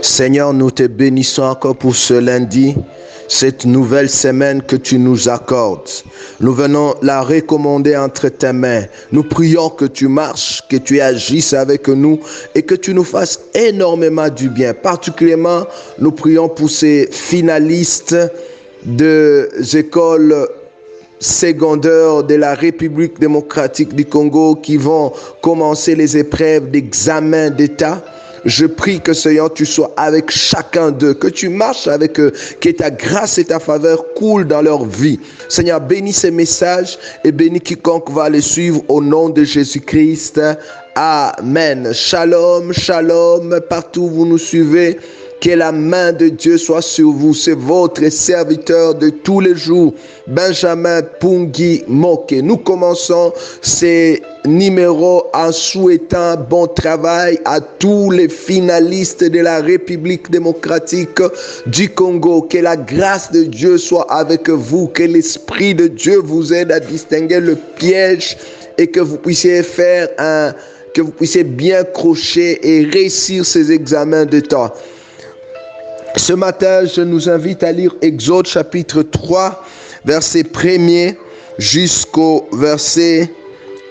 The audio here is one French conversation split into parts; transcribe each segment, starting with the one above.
Seigneur, nous te bénissons encore pour ce lundi, cette nouvelle semaine que tu nous accordes. Nous venons la recommander entre tes mains. Nous prions que tu marches, que tu agisses avec nous et que tu nous fasses énormément du bien. Particulièrement, nous prions pour ces finalistes des écoles secondaires de la République démocratique du Congo qui vont commencer les épreuves d'examen d'État. Je prie que Seigneur, tu sois avec chacun d'eux, que tu marches avec eux, que ta grâce et ta faveur coulent dans leur vie. Seigneur, bénis ces messages et bénis quiconque va les suivre au nom de Jésus-Christ. Amen. Shalom, shalom, partout où vous nous suivez. Que la main de Dieu soit sur vous. C'est votre serviteur de tous les jours, Benjamin Pungi Moke. Nous commençons ces numéros en souhaitant bon travail à tous les finalistes de la République démocratique du Congo. Que la grâce de Dieu soit avec vous. Que l'Esprit de Dieu vous aide à distinguer le piège et que vous puissiez que vous puissiez bien crocher et réussir ces examens de temps. Ce matin, je nous invite à lire Exode chapitre 3, verset 1er jusqu'au verset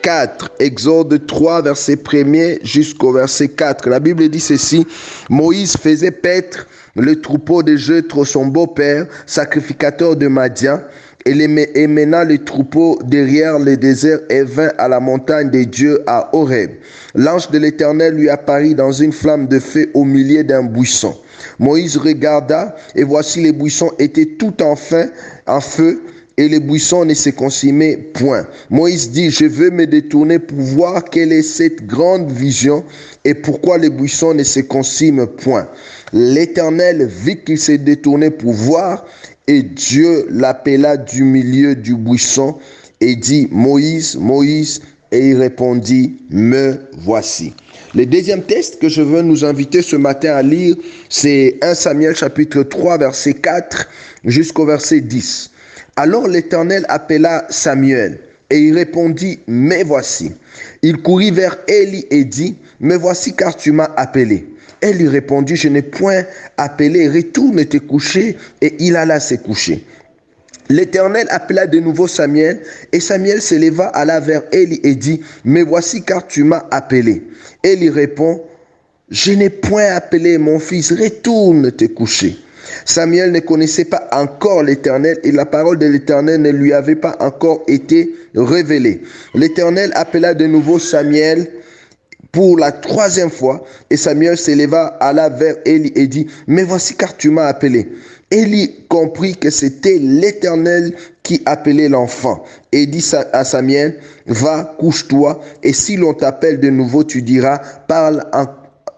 4. Exode 3, verset 1er jusqu'au verset 4. La Bible dit ceci: Moïse faisait paître le troupeau de Jéthro, son beau-père, sacrificateur de Madian, et mena le troupeau derrière le désert et vint à la montagne de Dieu à Horeb. L'ange de l'Éternel lui apparut dans une flamme de feu au milieu d'un buisson. Moïse regarda, et voici les buissons étaient tout en feu, et les buissons ne se consumaient point. Moïse dit: je veux me détourner pour voir quelle est cette grande vision, et pourquoi les buissons ne se consument point. L'Éternel vit qu'il s'est détourné pour voir, et Dieu l'appela du milieu du buisson, et dit: Moïse, Moïse. Et il répondit: me voici. Le deuxième texte que je veux nous inviter ce matin à lire, c'est 1 Samuel chapitre 3, verset 4 jusqu'au verset 10. Alors l'Éternel appela Samuel, et il répondit: me voici. Il courut vers Élie et dit: me voici, car tu m'as appelé. Elle lui répondit: je n'ai point appelé, retourne te coucher. Et il alla se coucher. L'Éternel appela de nouveau Samuel, et Samuel se leva, alla vers Élie et dit: me voici, car tu m'as appelé. Élie répond: je n'ai point appelé, mon fils, retourne te coucher. Samuel ne connaissait pas encore l'Éternel, et la parole de l'Éternel ne lui avait pas encore été révélée. L'Éternel appela de nouveau Samuel pour la troisième fois, et Samuel se leva, alla vers Élie et dit: me voici, car tu m'as appelé. Élie comprit que c'était l'Éternel qui appelait l'enfant, et dit à Samuel: va, couche-toi, et si l'on t'appelle de nouveau, tu diras: parle,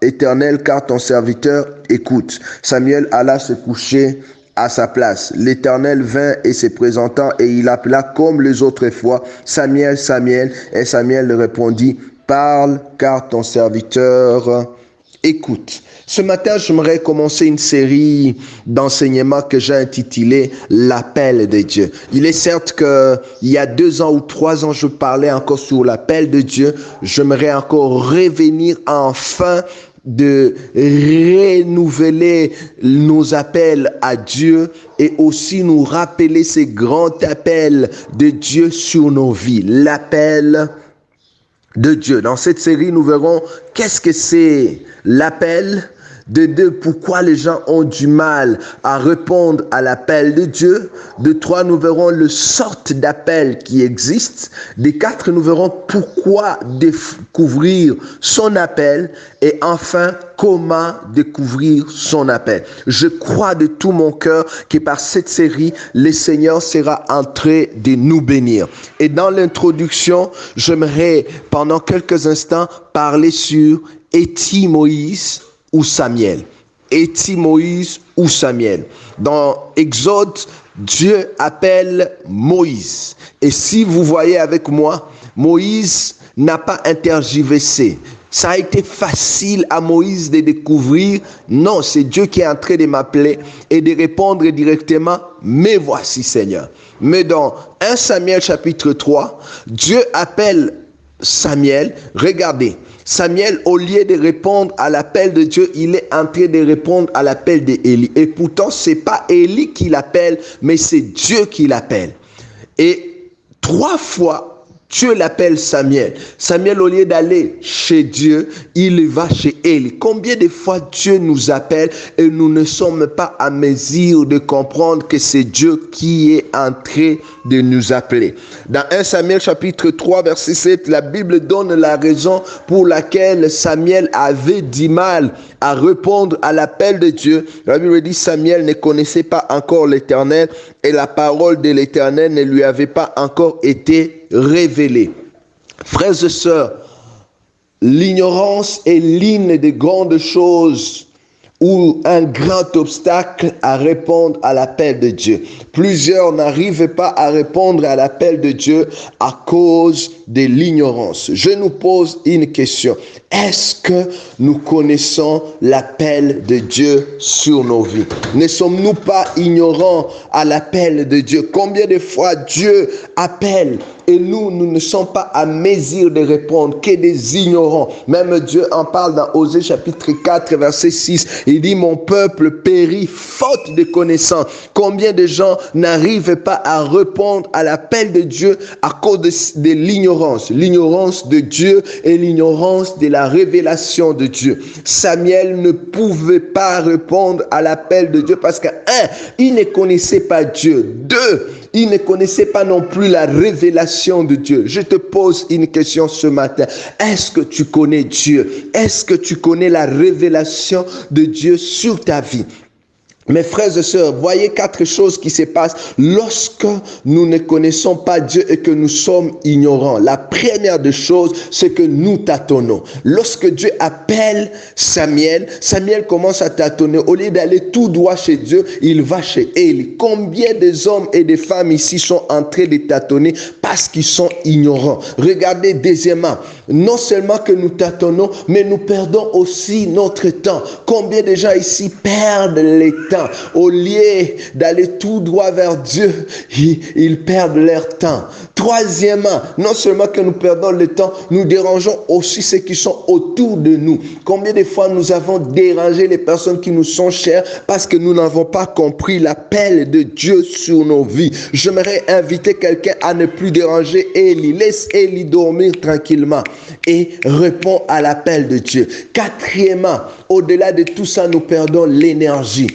Éternel, car ton serviteur écoute. Samuel alla se coucher à sa place. L'Éternel vint et se présenta, et il appela comme les autres fois: Samuel, Samuel. Et Samuel répondit: parle, car ton serviteur écoute. Ce matin, j'aimerais commencer une série d'enseignements que j'ai intitulé l'appel de Dieu. Il est certes qu'il y a 2 ans ou 3 ans, je parlais encore sur l'appel de Dieu. J'aimerais encore revenir enfin de renouveler nos appels à Dieu et aussi nous rappeler ces grands appels de Dieu sur nos vies. L'appel de Dieu. Dans cette série, nous verrons qu'est-ce que c'est l'appel de Dieu, pourquoi les gens ont du mal à répondre à l'appel de Dieu. De 3, nous verrons le sorte d'appel qui existe. De 4, nous verrons pourquoi découvrir son appel. Et enfin, comment découvrir son appel. Je crois de tout mon cœur que par cette série, le Seigneur sera en train de nous bénir. Et dans l'introduction, j'aimerais pendant quelques instants parler sur est-il Moïse ou Samuel? Est-il Moïse ou Samuel? Dans Exode, Dieu appelle Moïse. Et si vous voyez avec moi, Moïse n'a pas intergiversé. Ça a été facile à Moïse de découvrir. Non, c'est Dieu qui est en train de m'appeler et de répondre directement: me voici, Seigneur. Mais dans 1 Samuel chapitre 3, Dieu appelle Samuel, regardez, Samuel, au lieu de répondre à l'appel de Dieu, il est en train de répondre à l'appel d'Élie. Et pourtant, ce n'est pas Élie qui l'appelle, mais c'est Dieu qui l'appelle. Et 3 fois, Dieu l'appelle Samuel. Samuel, au lieu d'aller chez Dieu, il va chez Élie. Combien de fois Dieu nous appelle et nous ne sommes pas à mesure de comprendre que c'est Dieu qui est en train de nous appeler. Dans 1 Samuel chapitre 3 verset 7, la Bible donne la raison pour laquelle Samuel avait du mal à répondre à l'appel de Dieu. La Bible dit Samuel ne connaissait pas encore l'Éternel et la parole de l'Éternel ne lui avait pas encore été révélée. Frères et sœurs, l'ignorance est l'une des grandes choses ou un grand obstacle à répondre à l'appel de Dieu. Plusieurs n'arrivent pas à répondre à l'appel de Dieu à cause de l'ignorance. Je nous pose une question. Est-ce que nous connaissons l'appel de Dieu sur nos vies? Ne sommes-nous pas ignorants à l'appel de Dieu? Combien de fois Dieu appelle et nous ne sommes pas à mesure de répondre, que des ignorants. Même Dieu en parle dans Osée chapitre 4 verset 6. Il dit mon peuple périt faute de connaissance. Combien de gens n'arrivent pas à répondre à l'appel de Dieu à cause de l'ignorance. L'ignorance de Dieu et l'ignorance de la révélation de Dieu. Samuel ne pouvait pas répondre à l'appel de Dieu parce que, 1, il ne connaissait pas Dieu. 2, il ne connaissait pas non plus la révélation de Dieu. Je te pose une question ce matin. Est-ce que tu connais Dieu? Est-ce que tu connais la révélation de Dieu sur ta vie? Mes frères et sœurs, voyez 4 choses qui se passent lorsque nous ne connaissons pas Dieu et que nous sommes ignorants. La première des choses, c'est que nous tâtonnons. Lorsque Dieu appelle Samuel, Samuel commence à tâtonner. Au lieu d'aller tout droit chez Dieu, il va chez Élie. Combien des hommes et des femmes ici sont en train de tâtonner parce qu'ils sont ignorants? Regardez deuxièmement, non seulement que nous tâtonnons, mais nous perdons aussi notre temps. Combien de gens ici perdent le temps? Au lieu d'aller tout droit vers Dieu, ils perdent leur temps. Troisièmement, non seulement que nous perdons le temps, nous dérangeons aussi ceux qui sont autour de nous. Combien de fois nous avons dérangé les personnes qui nous sont chères parce que nous n'avons pas compris l'appel de Dieu sur nos vies. J'aimerais inviter quelqu'un à ne plus déranger Élie. Laisse Élie dormir tranquillement et réponds à l'appel de Dieu. Quatrièmement, au-delà de tout ça, nous perdons l'énergie.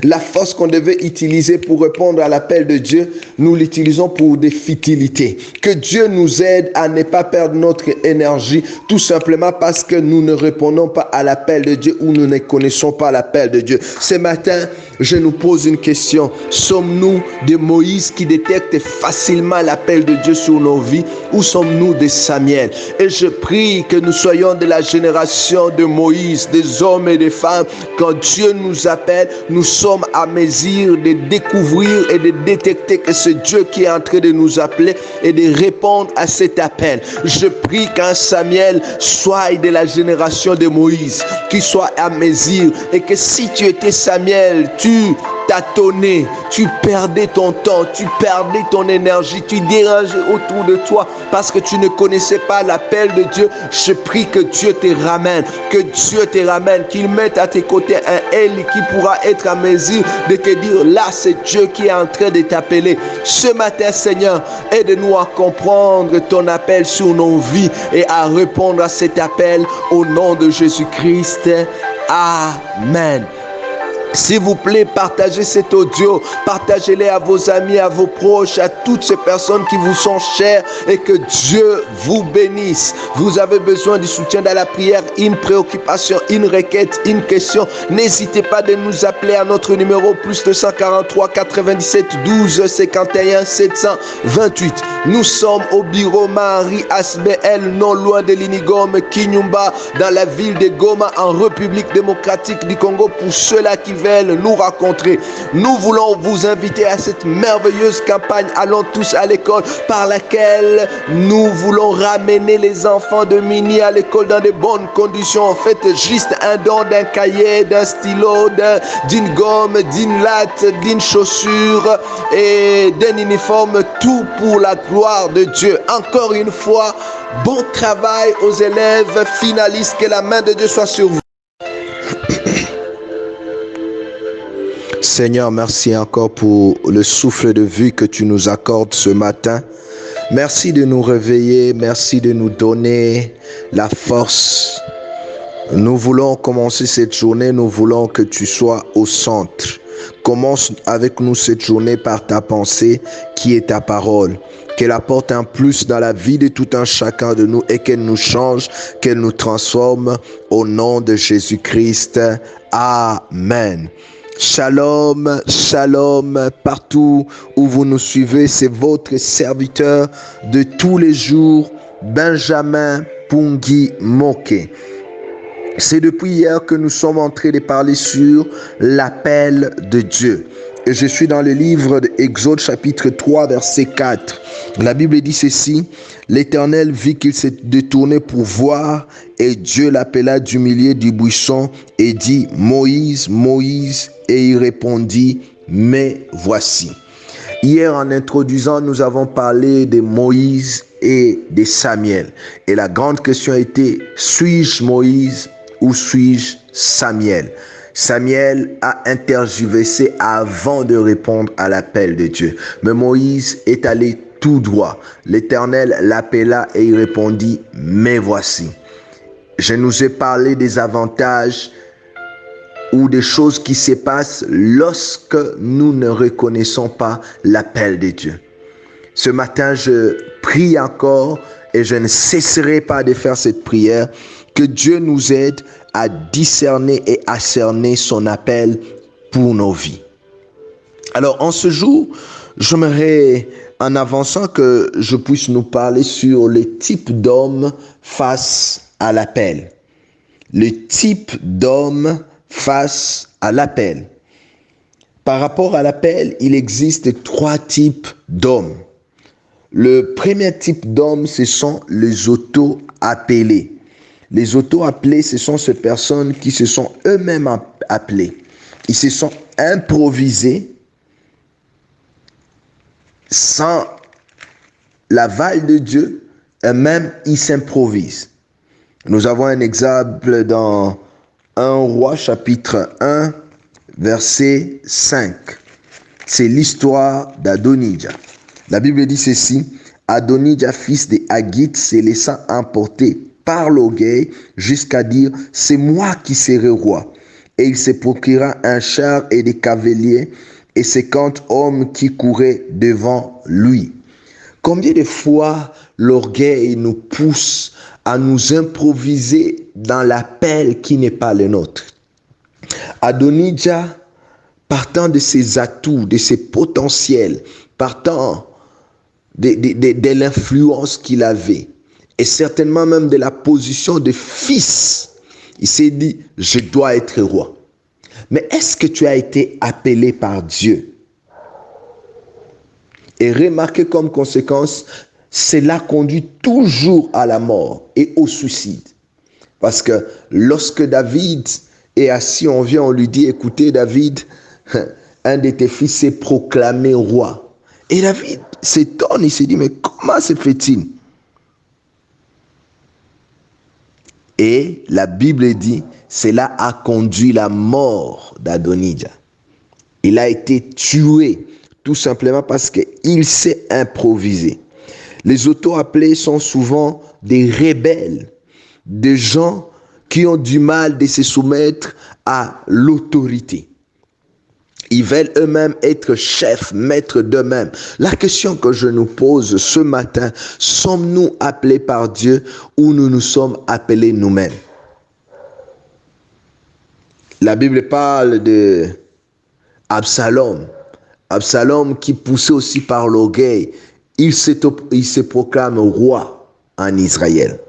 La force qu'on devait utiliser pour répondre à l'appel de Dieu, nous l'utilisons pour des futilités. Que Dieu nous aide à ne pas perdre notre énergie, tout simplement parce que nous ne répondons pas à l'appel de Dieu ou nous ne connaissons pas l'appel de Dieu. Ce matin, je nous pose une question. Sommes-nous des Moïse qui détectent facilement l'appel de Dieu sur nos vies ou sommes-nous des Samuel? Et je prie que nous soyons de la génération de Moïse, des hommes et des femmes. Quand Dieu nous appelle, nous sommes à mesure de découvrir et de détecter que c'est Dieu qui est en train de nous appeler et de répondre à cet appel. Je prie qu'un Samuel soit de la génération de Moïse, qu'il soit à mesure et que si tu étais Samuel, tu tâtonnais, tu perdais ton temps, tu perdais ton énergie, tu dérangeais autour de toi parce que tu ne connaissais pas l'appel de Dieu. Je prie que Dieu te ramène, qu'il mette à tes côtés un Élie qui pourra être à mesure de te dire là c'est Dieu qui est en train de t'appeler. Ce matin Seigneur, aide-nous à comprendre ton appel sur nos vies et à répondre à cet appel au nom de Jésus-Christ. Amen. S'il vous plaît, partagez cet audio, partagez-les à vos amis, à vos proches, à toutes ces personnes qui vous sont chères et que Dieu vous bénisse. Vous avez besoin du soutien dans la prière, une préoccupation, une requête, une question. N'hésitez pas de nous appeler à notre numéro plus 243 97 12 51 728. Nous sommes au bureau Marie Asbel, non loin de l'Inigome, Kinyumba, dans la ville de Goma, en République démocratique du Congo, pour ceux-là qui veulent nous rencontrer. Nous voulons vous inviter à cette merveilleuse campagne Allons tous à l'école, par laquelle nous voulons ramener les enfants de Mini à l'école dans de bonnes conditions. Faites juste un don d'un cahier, d'un stylo, d'une gomme, d'une latte, d'une chaussure et d'un uniforme, tout pour la gloire gloire de Dieu. Encore une fois, bon travail aux élèves finalistes. Que la main de Dieu soit sur vous. Seigneur, merci encore pour le souffle de vie que tu nous accordes ce matin. Merci de nous réveiller, merci de nous donner la force. Nous voulons commencer cette journée, nous voulons que tu sois au centre. Commence avec nous cette journée par ta pensée qui est ta parole. Qu'elle apporte un plus dans la vie de tout un chacun de nous et qu'elle nous change, qu'elle nous transforme au nom de Jésus-Christ. Amen. Shalom, shalom, partout où vous nous suivez, c'est votre serviteur de tous les jours, Benjamin Pungi Moke. C'est depuis hier que nous sommes en train de parler sur l'appel de Dieu. Et je suis dans le livre d'Exode chapitre 3 verset 4. La Bible dit ceci: l'Éternel vit qu'il s'est détourné pour voir et Dieu l'appela du milieu du buisson et dit: Moïse, Moïse. Et il répondit: mais voici. Hier, en introduisant, nous avons parlé de Moïse et de Samuel. Et la grande question a été: suis-je Moïse ou suis-je Samuel? Samuel a intergiversé avant de répondre à l'appel de Dieu. Mais Moïse est allé tout droit. L'Éternel l'appela et il répondit: mais voici. Je nous ai parlé des avantages ou des choses qui se passent lorsque nous ne reconnaissons pas l'appel de Dieu. Ce matin, je prie encore et je ne cesserai pas de faire cette prière, que Dieu nous aide à discerner et à cerner son appel pour nos vies. Alors, en ce jour, j'aimerais, en avançant, que je puisse nous parler sur le type d'homme face à l'appel. Le type d'homme face à l'appel. Par rapport à l'appel, il existe 3 types d'hommes. Le premier type d'hommes, ce sont les auto-appelés. Les auto-appelés, ce sont ces personnes qui se sont eux-mêmes appelés. Ils se sont improvisés sans l'aval de Dieu, et même ils s'improvisent. Nous avons un exemple dans 1 Roi chapitre 1 verset 5. C'est l'histoire d'Adonijah. La Bible dit ceci: Adonijah, fils de Haggith, se laissa emporter par l'orgueil jusqu'à dire: c'est moi qui serai roi. Et il se procura un char et des cavaliers et 50 hommes qui couraient devant lui. Combien de fois l'orgueil nous pousse à nous improviser dans l'appel qui n'est pas le nôtre? Adonijah, partant de ses atouts, de ses potentiels, partant de l'influence qu'il avait, et certainement même de la position de fils, il s'est dit: je dois être roi. Mais est-ce que tu as été appelé par Dieu? Et remarquez comme conséquence, cela conduit toujours à la mort et au suicide. Parce que lorsque David est assis, on vient, on lui dit: écoutez David, un de tes fils s'est proclamé roi. Et David s'étonne, il se dit: mais comment se fait-il? Et la Bible dit: cela a conduit la mort d'Adonijah. Il a été tué tout simplement parce qu'il s'est improvisé. Les auto-appelés sont souvent des rebelles, des gens qui ont du mal de se soumettre à l'autorité. Ils veulent eux-mêmes être chefs, maîtres d'eux-mêmes. La question que je nous pose ce matin: sommes-nous appelés par Dieu ou nous nous sommes appelés nous-mêmes? La Bible parle de Absalom. Absalom qui poussé aussi par l'orgueil, il se proclame roi en Israël.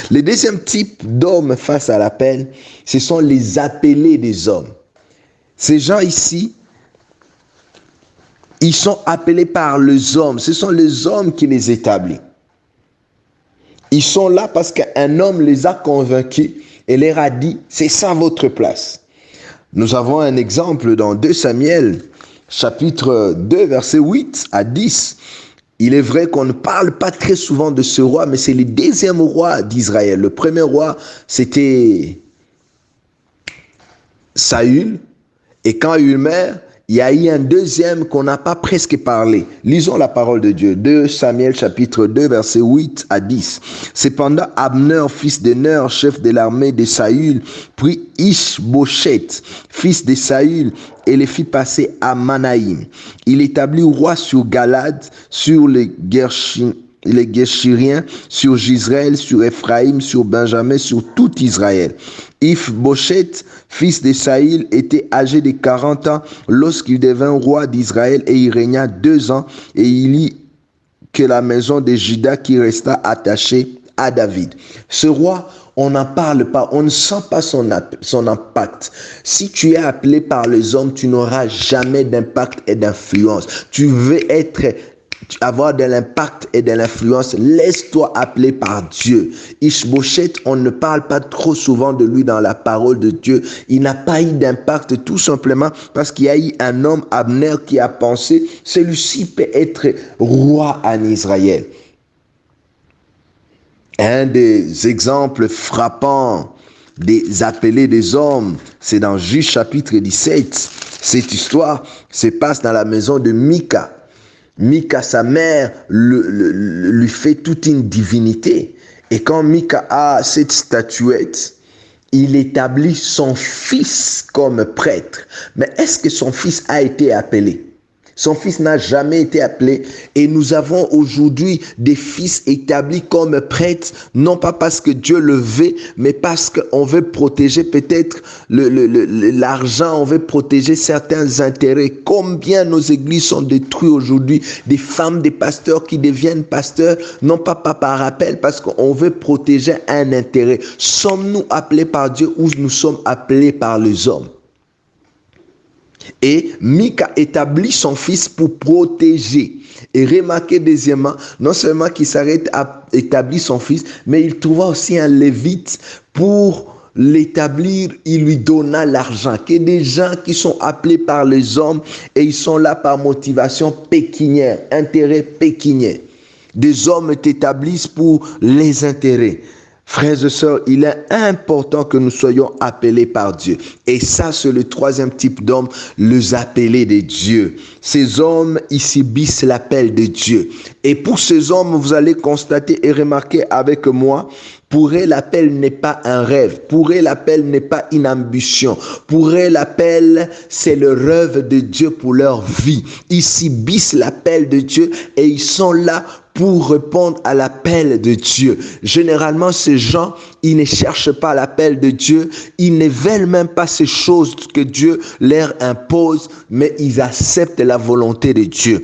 Le deuxième type d'hommes face à l'appel, ce sont les appelés des hommes. Ces gens ici, ils sont appelés par les hommes. Ce sont les hommes qui les établissent. Ils sont là parce qu'un homme les a convaincus et leur a dit: c'est ça votre place. Nous avons un exemple dans 2 Samuel, chapitre 2, verset 8 à 10. Il est vrai qu'on ne parle pas très souvent de ce roi, mais c'est le deuxième roi d'Israël. Le premier roi, c'était Saül. Et quand il meurt, il y a eu un deuxième qu'on n'a pas presque parlé. Lisons la parole de Dieu. 2 Samuel chapitre 2, versets 8 à 10. Cependant, Abner, fils de Ner, chef de l'armée de Saül, prit Ish-Bosheth, fils de Saül, et les fit passer à Manaïm. Il établit roi sur Galad, sur les Guéchiriens, sur Gisraël, sur Ephraïm, sur Benjamin, sur tout Israël. Ish-Bosheth, fils de Saül, était âgé de 40 ans lorsqu'il devint roi d'Israël et il régna 2 ans et il y que la maison de Juda qui resta attachée à David. Ce roi, on n'en parle pas, on ne sent pas son impact. Si tu es appelé par les hommes, tu n'auras jamais d'impact et d'influence. Tu veux avoir de l'impact et de l'influence, laisse-toi appeler par Dieu. Ish-Bosheth, on ne parle pas trop souvent de lui dans la parole de Dieu. Il n'a pas eu d'impact tout simplement parce qu'il y a eu un homme, Abner, qui a pensé, celui-ci peut être roi en Israël. Un des exemples frappants des appelés des hommes, c'est dans Juge chapitre 17. Cette histoire se passe dans la maison de Mika. Mika, sa mère, lui fait toute une divinité. Et quand Mika a cette statuette, il établit son fils comme prêtre. Mais est-ce que son fils a été appelé? Son fils n'a jamais été appelé et nous avons aujourd'hui des fils établis comme prêtres, non pas parce que Dieu le veut, mais parce qu'on veut protéger peut-être l'argent, on veut protéger certains intérêts. Combien nos églises sont détruites aujourd'hui, des femmes, des pasteurs qui deviennent pasteurs, non pas par appel, parce qu'on veut protéger un intérêt. Sommes-nous appelés par Dieu ou nous sommes appelés par les hommes? Et Mika établit son fils pour protéger. Et remarquez deuxièmement, non seulement qu'il s'arrête à établir son fils, mais il trouva aussi un lévite pour l'établir. Il lui donna l'argent. Que des gens qui sont appelés par les hommes et ils sont là par motivation pécuniaire, intérêt pécuniaire. Des hommes t'établissent pour les intérêts. Frères et sœurs, il est important que nous soyons appelés par Dieu. Et ça, c'est le troisième type d'hommes, les appelés de Dieu. Ces hommes, ils subissent l'appel de Dieu. Et pour ces hommes, vous allez constater et remarquer avec moi, pour eux, l'appel n'est pas un rêve. Pour eux, l'appel n'est pas une ambition. Pour eux, l'appel, c'est le rêve de Dieu pour leur vie. Ils subissent l'appel de Dieu et ils sont là pour répondre à l'appel de Dieu. Généralement, ces gens, ils ne cherchent pas l'appel de Dieu. Ils ne veulent même pas ces choses que Dieu leur impose, mais ils acceptent la volonté de Dieu.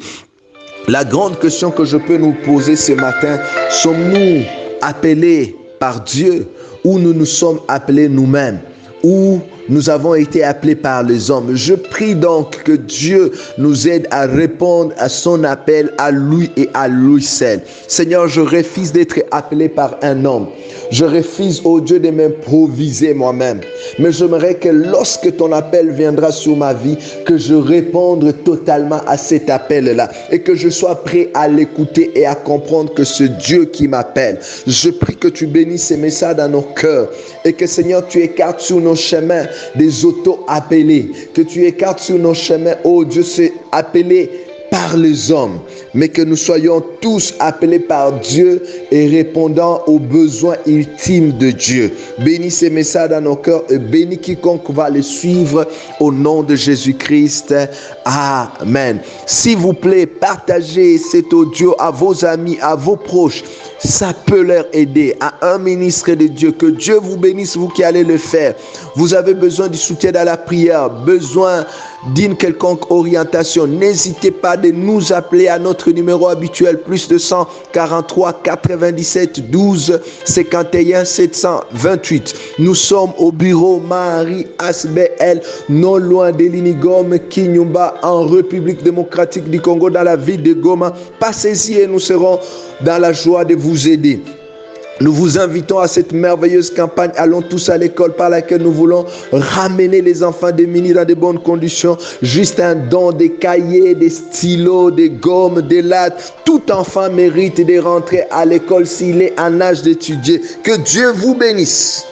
La grande question que je peux nous poser ce matin, sommes-nous appelés par Dieu ou nous nous sommes appelés nous-mêmes? Ou nous avons été appelés par les hommes? Je prie donc que Dieu nous aide à répondre à son appel à lui et à lui seul. Seigneur, je refuse d'être appelé par un homme. Je refuse, oh Dieu, de m'improviser moi-même. Mais j'aimerais que lorsque ton appel viendra sur ma vie, que je réponde totalement à cet appel-là et que je sois prêt à l'écouter et à comprendre que c'est Dieu qui m'appelle. Je prie que tu bénisses ces messages dans nos cœurs et que, Seigneur, tu écartes sur nos chemins des auto-appelés, que tu écartes sur nos chemins, oh Dieu, c'est appelé par les hommes, mais que nous soyons tous appelés par Dieu et répondant aux besoins ultimes de Dieu. Bénis ces messages dans nos cœurs et bénis quiconque va les suivre au nom de Jésus-Christ. Amen. S'il vous plaît, partagez cet audio à vos amis, à vos proches. Ça peut leur aider. À un ministre de Dieu. Que Dieu vous bénisse, vous qui allez le faire. Vous avez besoin du soutien dans la prière, besoin d'une quelconque orientation. N'hésitez pas de nous appeler à notre numéro habituel, plus 243 97 12 51 728. Nous sommes au bureau Marie Asbel, non loin de l'Inigome, Kinyumba, en République démocratique du Congo, dans la ville de Goma. Passez-y et nous serons dans la joie de vous aider. Nous vous invitons à cette merveilleuse campagne. Allons tous à l'école par laquelle nous voulons ramener les enfants démunis dans de bonnes conditions. Juste un don, des cahiers, des stylos, des gommes, des lattes. Tout enfant mérite de rentrer à l'école s'il est en âge d'étudier. Que Dieu vous bénisse.